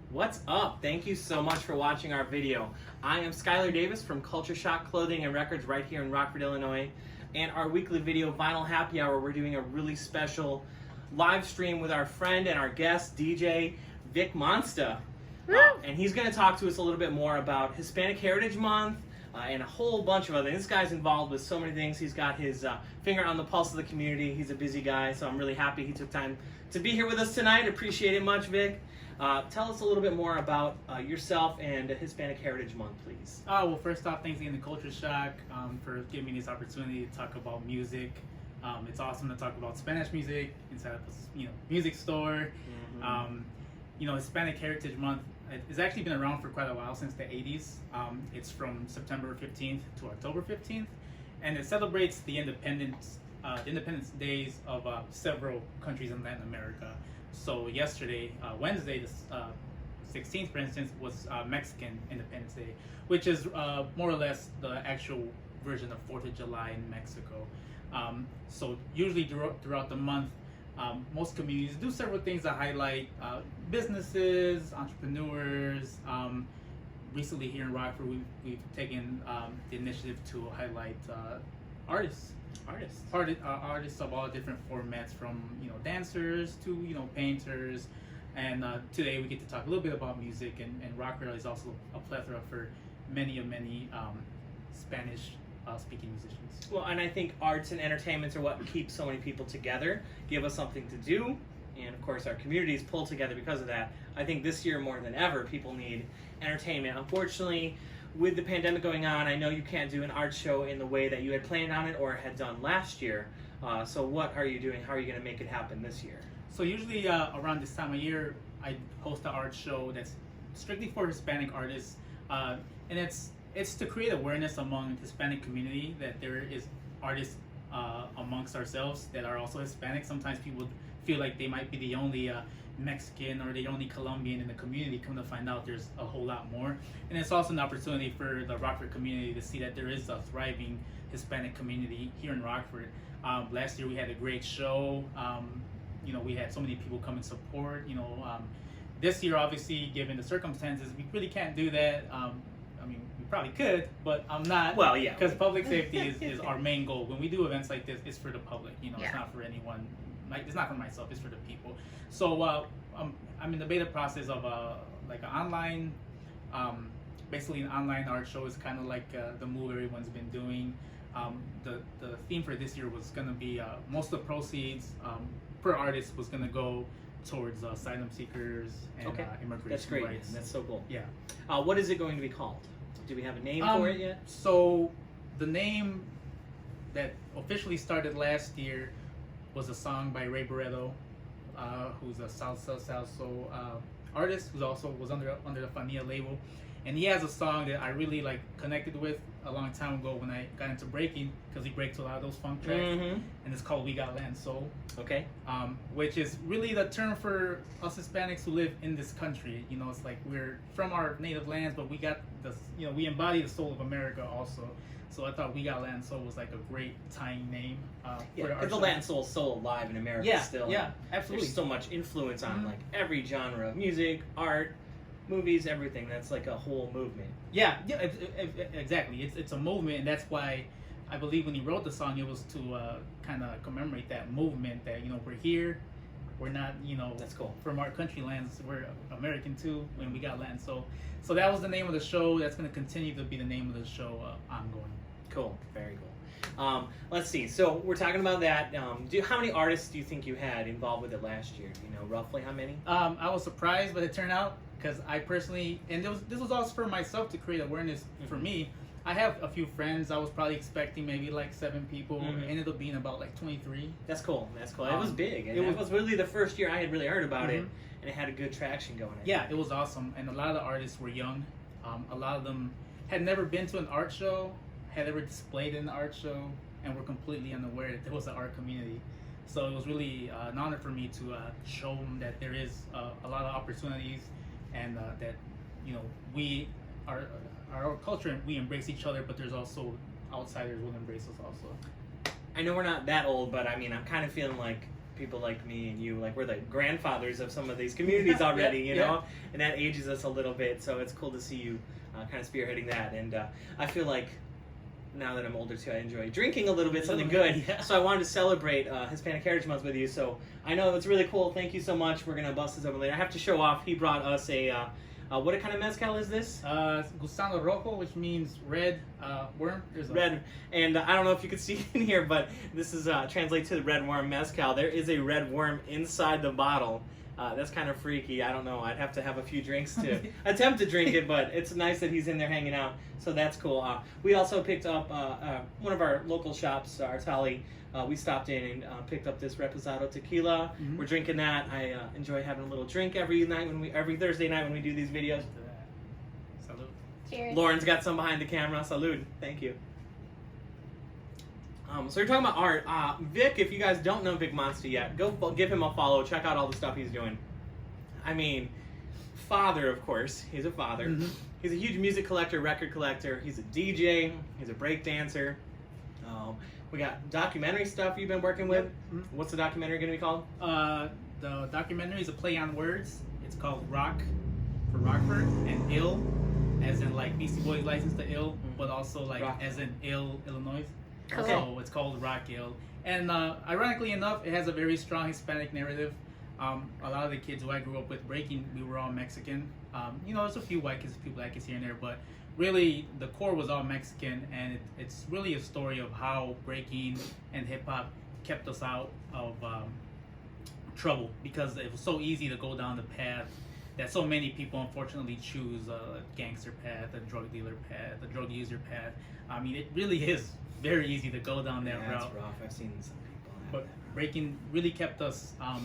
What's up? Thank you so much for watching our video. I am Skylar Davis from Culture Shock Clothing and Records right here in Rockford, Illinois. And our weekly video, Vinyl Happy Hour, we're doing a really special live stream with our friend and our guest, DJ Vic Monsta. And he's going to talk to us a little bit more about Hispanic Heritage Month and a whole bunch of other things. This guy's involved with so many things. He's got his finger on the pulse of the community. He's a busy guy, so I'm really happy he took time to be here with us tonight. Appreciate it much, Vic. Tell us a little bit more about yourself and Hispanic Heritage Month, please. Well, first off, thanks again to Culture Shock for giving me this opportunity to talk about music. It's awesome to talk about Spanish music inside of a music store. Hispanic Heritage Month has actually been around for quite a while, since the 80s. It's from September 15th to October 15th, and it celebrates the independence days of several countries in Latin America. So yesterday, Wednesday, the 16th, for instance, was Mexican Independence Day, which is more or less the actual version of 4th of July in Mexico. So usually throughout the month, most communities do several things to highlight businesses, entrepreneurs. Recently here in Rockford, we've taken the initiative to highlight artists of all different formats, from dancers to painters, and today we get to talk a little bit about music, and Rockford is also a plethora for many Spanish speaking musicians. Well, and I think arts and entertainments are what keep so many people together, give us something to do, and of course our communities pull together because of that. I think this year more than ever people need entertainment. Unfortunately, with the pandemic going on, I know you can't do an art show in the way that you had planned on it or had done last year. So what are you doing? How are you going to make it happen this year? So usually around this time of year, I host an art show that's strictly for Hispanic artists, and it's to create awareness among the Hispanic community that there is artists amongst ourselves that are also Hispanic. Sometimes people feel like they might be the only Mexican or the only Colombian in the community. Come to find out, there's a whole lot more. And it's also an opportunity for the Rockford community to see that there is a thriving Hispanic community here in Rockford. Last year we had a great show. We had so many people come and support. This year, obviously, given the circumstances, we really can't do that. We probably could, but I'm not. Well, yeah. Because public safety is our main goal. When we do events like this, it's for the public. It's not for anyone. It's not for myself. It's for the people. So I'm in the beta process of an online, basically an online art show. Is kind of like the move everyone's been doing. The theme for this year was going to be most of the proceeds per artist was going to go towards asylum seekers and immigration That's great. rights. That's so cool. Yeah. What is it going to be called? Do we have a name for it yet? So the name that officially started last year was a song by Ray Barreto, who's a salsa artist, who also was under the Fania label, and he has a song that I really connected with a long time ago when I got into breaking, because he breaks a lot of those funk tracks, and it's called "We Got Land Soul." Okay. Which is really the term for us Hispanics who live in this country. It's like we're from our native lands, but we got this. We embody the soul of America also. So I thought "We Got Land Soul" was like a great tying name. Because the land soul is so alive in America still. Yeah, absolutely. There's so much influence on every genre of music, art, movies, everything. That's like a whole movement. Yeah, exactly. It's a movement, and that's why I believe when he wrote the song, it was to kind of commemorate that movement. That we're here, we're not That's cool. from our country lands. We're American too, and we got land. So that was the name of the show. That's going to continue to be the name of the show ongoing. Cool, very cool. Let's see. So we're talking about that. How many artists do you think you had involved with it last year? Do you know roughly how many? I was surprised by the turnout, because I personally, and this was also for myself to create awareness for me. I have a few friends. I was probably expecting maybe 7 people. It ended up being about 23. That's cool. That's cool. It was big. And it was really the first year I had really heard about it, and it had a good traction going. Yeah, it was awesome. And a lot of the artists were young. A lot of them had never been to an art show, had ever displayed in an art show, and were completely unaware that there was an art community. So it was really an honor for me to show them that there is a lot of opportunities, and that we are our culture, and we embrace each other, but there's also outsiders will embrace us also. I know we're not that old, but I mean, I'm kind of feeling like people like me and you, like we're the grandfathers of some of these communities already, you know, and that ages us a little bit. So it's cool to see you kind of spearheading that. And I feel like now that I'm older too, I enjoy drinking a little bit, something good. Yeah. So I wanted to celebrate Hispanic Heritage Month with you. So I know it's really cool. Thank you so much. We're gonna bust this open later. I have to show off. He brought us a what kind of mezcal is this? Gusano Rojo, which means red worm. There's red, and I don't know if you can see in here, but this is translates to the red worm mezcal. There is a red worm inside the bottle. That's kind of freaky. I don't know. I'd have to have a few drinks to attempt to drink it, but it's nice that he's in there hanging out. So that's cool. We also picked up one of our local shops, Artali. We stopped in and picked up this Reposado tequila. We're drinking that. I enjoy having a little drink every Thursday night when we do these videos. Salud. Cheers. Lauren's got some behind the camera. Salud. Thank you. So you're talking about art. Vic, if you guys don't know Vic Monsta yet, go give him a follow. Check out all the stuff he's doing. I mean, father, of course. He's a father. He's a huge music collector, record collector. He's a DJ. He's a break dancer. We got documentary stuff you've been working with. What's the documentary going to be called? The documentary is a play on words. It's called Rock for Rockford and Ill, as in like Beastie Boys License to Ill, but also like Rock. as in Ill, Illinois. Cool. So it's called Rock Ill. And ironically enough, it has a very strong Hispanic narrative. A lot of the kids who I grew up with breaking, we were all Mexican. You know, there's a few white kids, a few black kids here and there, but really the core was all Mexican, and it's really a story of how breaking and hip hop kept us out of trouble, because it was so easy to go down the path that so many people unfortunately choose, a gangster path, a drug dealer path, a drug user path. I mean, it really is very easy to go down that route. That's rough. I've seen some people have But that. breaking really kept us out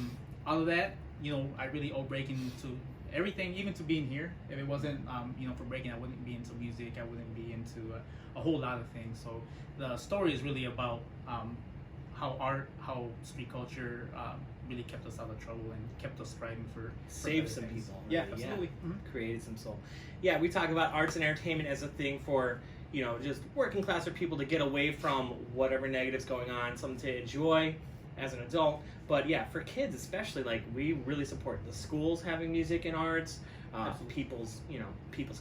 of that. You know, I really owe breaking to everything, even to being here. If it wasn't, you know, for breaking, I wouldn't be into music. I wouldn't be into a whole lot of things. So the story is really about how art, how street culture really kept us out of trouble and kept us striving for Saved better some things. people. Yeah, really, absolutely. Created some soul. Yeah, we talk about arts and entertainment as a thing for, you know, just working class or people to get away from whatever negative's going on, something to enjoy as an adult. But yeah, for kids especially, like we really support the schools having music and arts, people's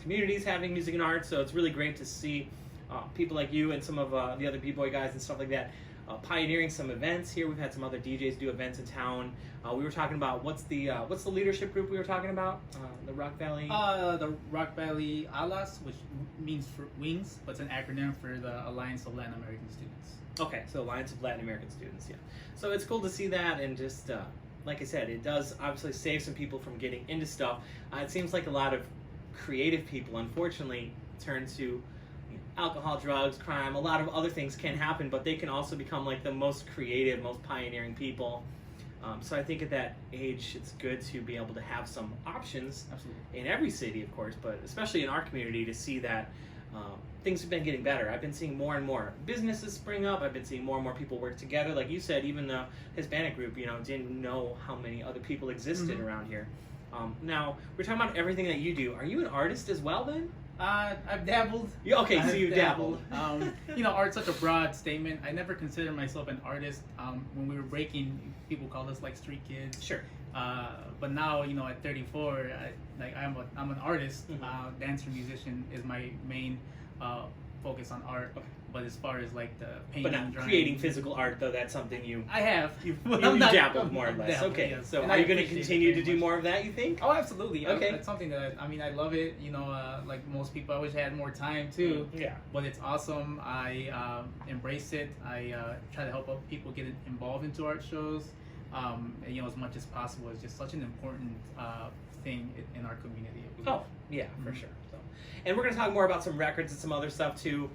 communities having music and arts. So it's really great to see people like you and some of the other b-boy guys and stuff like that pioneering some events here. We've had some other DJs do events in town. We were talking about what's the leadership group we were talking about? The Rock Valley. The Rock Valley ALAS, which means for wings, but it's an acronym for the Alliance of Latin American Students. Okay, so Alliance of Latin American Students, yeah. So it's cool to see that, and just like I said, it does obviously save some people from getting into stuff. It seems like a lot of creative people, unfortunately, turn to alcohol, drugs, crime. A lot of other things can happen, but they can also become like the most creative, most pioneering people. So I think at that age, it's good to be able to have some options. Absolutely. In every city, of course, but especially in our community, to see that things have been getting better. I've been seeing more and more businesses spring up. I've been seeing more and more people work together. Like you said, even the Hispanic group, you know, didn't know how many other people existed around here. Now, we're talking about everything that you do. Are you an artist as well, then? I've dabbled. Okay, so you've dabbled. You know, art's such a broad statement. I never considered myself an artist. When we were breaking, people called us like street kids. Sure. But now, you know, at 34, I'm an artist. Dancer, musician is my main focus on art. Okay. But as far as like the painting, But not drawing, creating physical art, though, that's something you I have. you I'm not- dabbled more or I'm less. dabbled, Okay, yes. so And are I you going to appreciate it continue to very do much. more of that, you think? Oh, absolutely. Okay. It's something that I love it. You know, like most people, I wish I had more time too. Yeah. But it's awesome. I embrace it. I try to help other people get involved into art shows. And, you know, as much as possible. It's just such an important thing in our community. Oh, yeah, for sure. So, and we're going to talk more about some records and some other stuff too.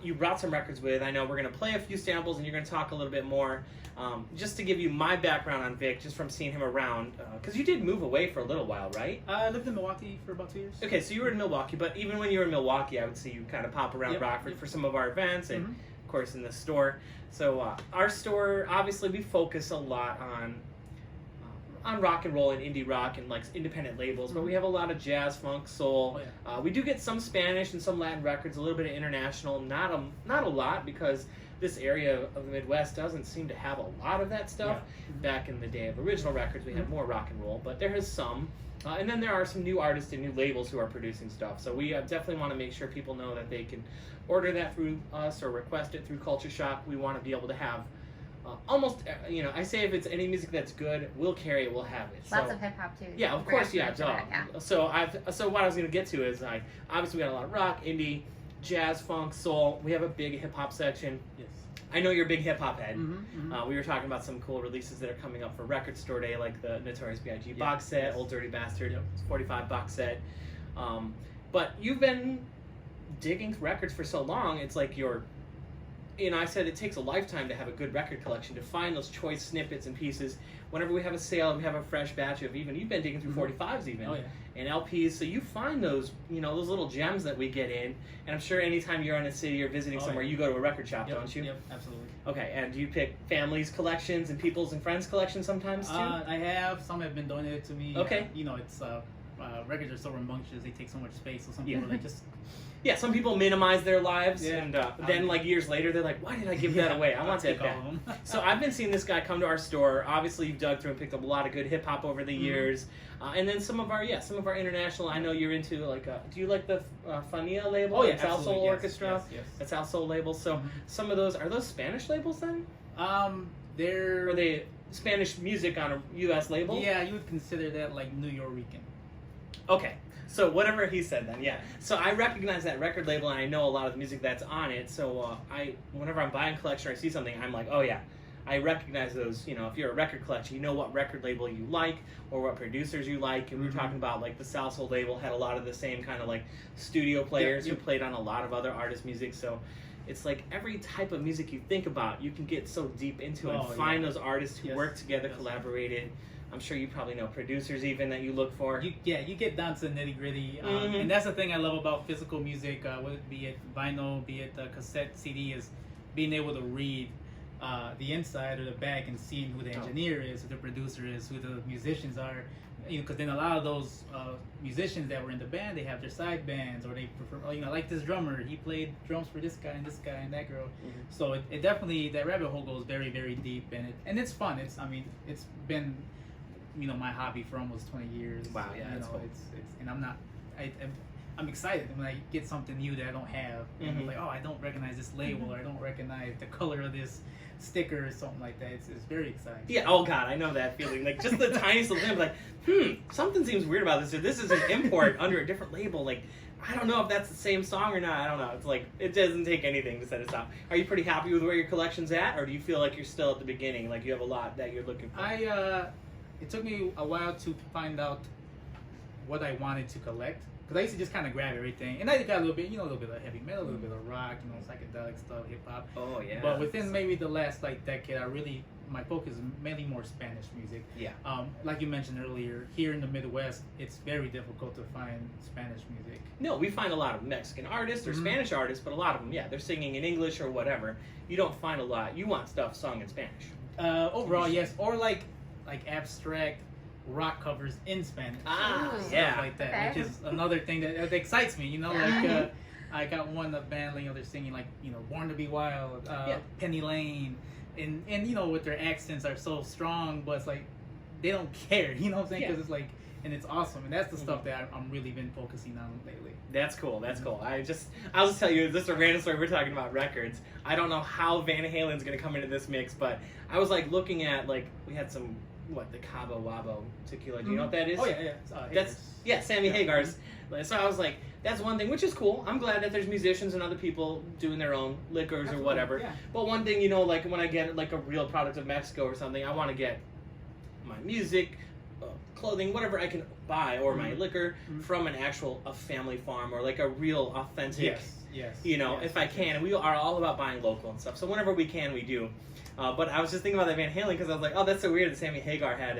You brought some records with. I know we're going to play a few samples and you're going to talk a little bit more. Just to give you my background on Vic, just from seeing him around, because you did move away for a little while, right? I lived in Milwaukee for about 2 years. Okay, so you were in Milwaukee, but even when you were in Milwaukee, I would see you kind of pop around Rockford for some of our events and, of course, in the store. So our store, obviously, we focus a lot on rock and roll and indie rock and like independent labels, but we have a lot of jazz, funk, soul. We do get some Spanish and some Latin records, a little bit of international, not a lot, because this area of the Midwest doesn't seem to have a lot of that stuff. Back in the day of original records, we had more rock and roll, but there is some. And then there are some new artists and new labels who are producing stuff. So we definitely want to make sure people know that they can order that through us or request it through Culture Shock. We want to be able to have almost, I say if it's any music that's good, we'll carry it, we'll have it. Lots of hip hop too. Yeah, of course, yeah, duh. Yeah. So what I was going to get to is obviously we got a lot of rock, indie, jazz, funk, soul. We have a big hip hop section. Yes. I know you're a big hip hop head. We were talking about some cool releases that are coming up for Record Store Day, like the Notorious B.I.G. box set, Old Dirty Bastard 45 box set. But you've been digging records for so long, it's like I said it takes a lifetime to have a good record collection, to find those choice snippets and pieces. Whenever we have a sale, we have a fresh batch of you've been digging through 45s even. Oh, yeah. And LPs, so you find those, those little gems that we get in, and I'm sure anytime you're in a city or visiting somewhere, you go to a record shop, don't you? Yep, absolutely. Okay, and do you pick families' collections and people's and friends' collections sometimes too? I have. Some have been donated to me. Okay. It's records are so rambunctious; they take so much space. So some people just. Yeah, some people minimize their lives, and then years later they're like, "Why did I give that away? I want that back." So I've been seeing this guy come to our store. Obviously, you've dug through and picked up a lot of good hip hop over the years, and then some of our international. I know you're into do you like the Fania label? Oh yeah, South Soul Orchestra. Yes. The South Soul label. So some of those are those Spanish labels then? Are they Spanish music on a U.S. label? Yeah, you would consider that like New Yorker. Okay. So whatever he said then, yeah. So I recognize that record label and I know a lot of the music that's on it. So whenever I'm buying a collection or I see something, I'm like, oh yeah, I recognize those. If you're a record collector, you know what record label you like or what producers you like. And we were talking about the South Soul label had a lot of the same kind of studio players who played on a lot of other artists' music. So it's like every type of music you think about, you can get so deep into and find those artists who work together, collaborated. I'm sure you probably know producers even that you look for. You get down to the nitty gritty, and that's the thing I love about physical music. Be it vinyl, be it cassette, CD, is being able to read the inside or the back and seeing who the engineer is, who the producer is, who the musicians are. Because then a lot of those musicians that were in the band, they have their side bands, or they prefer. Like this drummer, he played drums for this guy and that girl. So it definitely, that rabbit hole goes very, very deep, and it's fun. It's been my hobby for almost 20 years. Wow, yeah, that's cool. And I'm excited when I get something new that I don't have. And I'm like, oh, I don't recognize this label, or I don't recognize the color of this sticker or something like that. It's very exciting. Yeah, oh god, I know that feeling. Just the tiniest little thing, something seems weird about this. Or this is an import under a different label. I don't know if that's the same song or not. I don't know. It's it doesn't take anything to set us up. Are you pretty happy with where your collection's at, or do you feel like you're still at the beginning, you have a lot that you're looking for? It took me a while to find out what I wanted to collect, because I used to just kind of grab everything, and I got a little bit of heavy metal, a little bit of rock, psychedelic stuff, hip hop. Oh yeah. But within maybe the last decade, my focus is mainly more Spanish music. Yeah. Like you mentioned earlier, here in the Midwest, it's very difficult to find Spanish music. No, we find a lot of Mexican artists or Spanish artists, but a lot of them, they're singing in English or whatever. You don't find a lot. You want stuff sung in Spanish. Overall, yes, or like abstract rock covers in Spanish. Stuff like that, which is another thing that excites me. I got one band, they're singing Born to Be Wild, Penny Lane, and with their accents are so strong, but it's they don't care. You know what I'm saying? Because it's and it's awesome, and that's the stuff that I'm really been focusing on lately. That's cool. That's cool. I'll just tell you, this is a random story. We're talking about records. I don't know how Van Halen's gonna come into this mix, but I was looking at we had some. The Cabo Wabo tequila. Do you know what that is? Oh yeah. That's Sammy Hagar's. So I was like, that's one thing, which is cool. I'm glad that there's musicians and other people doing their own liquors or whatever. Yeah. But one thing, when I get a real product of Mexico or something, I want to get my music, clothing, whatever I can buy, or my liquor from a family farm, or a real authentic. Yes. If I can. And we are all about buying local and stuff. So whenever we can, we do. But I was just thinking about that Van Halen because I was like, oh, that's so weird that Sammy Hagar had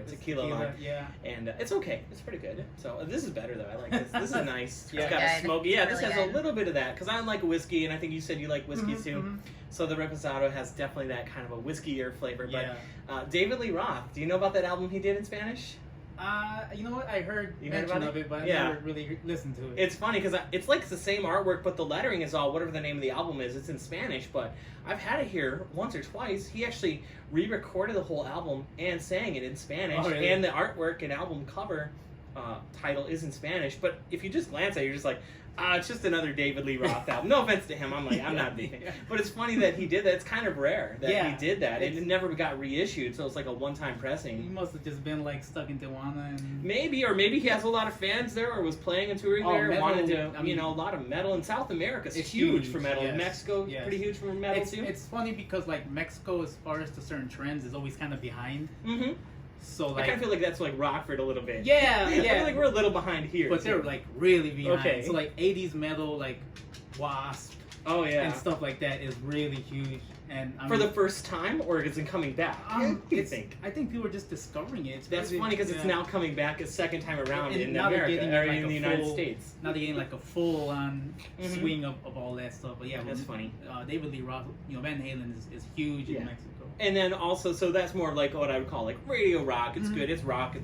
tequila line. Yeah. And it's okay. It's pretty good. So this is better though. I like this. This is nice. It's got a smoky. Yeah, this really has a little bit of that because I like whiskey, and I think you said you like whiskey too. Mm-hmm. So the Reposado has definitely that kind of a whiskier flavor. But David Lee Roth, do you know about that album he did in Spanish? You know what? I heard You heard mention about of it, but I Yeah. never really listened to it. It's funny because it's like the same artwork, but the lettering is all whatever the name of the album is. It's in Spanish, but I've had it here once or twice. He actually re-recorded the whole album and sang it in Spanish, Oh, really? and the artwork and album cover title is in Spanish. But if you just glance at it, you're just like, it's just another David Lee Roth album. No offense to him, I'm not a big fan. Yeah. But it's funny that he did that. It's kind of rare that Yeah. he did that, and It's- it never got reissued. So it's like a one-time He pressing. must have just been like stuck in Tijuana and. Maybe, or maybe he has a lot of fans there, or was playing and touring Oh, there, metal, wanted to, I mean, a lot of metal. In South America, it's it's huge huge, for metal. yes, Mexico, yes. pretty huge for metal It's, too. it's funny because like Mexico, as far as to certain trends, is always kind of behind. Mm-hmm. So I like, kind of feel like that's like Rockford a little bit. yeah, I feel yeah. like we're a little behind here. But they're too. like really behind. Okay. So like 80s metal, like Wasp oh yeah, and stuff like that is really huge. And I for mean, the first time, or is it coming back? You it's- think? I think people are just discovering it. It's That's really- funny because it's yeah. now coming back a second time around And in now they're America, getting or like in a the United full- States. Now they're getting like a full on Mhm. swing of all that stuff. But yeah, That's funny. David Lee Roth, Van Halen is huge Yeah. in Mexico. And then also, so that's more like what I would call like radio rock. It's Mhm. good. It's rock. It's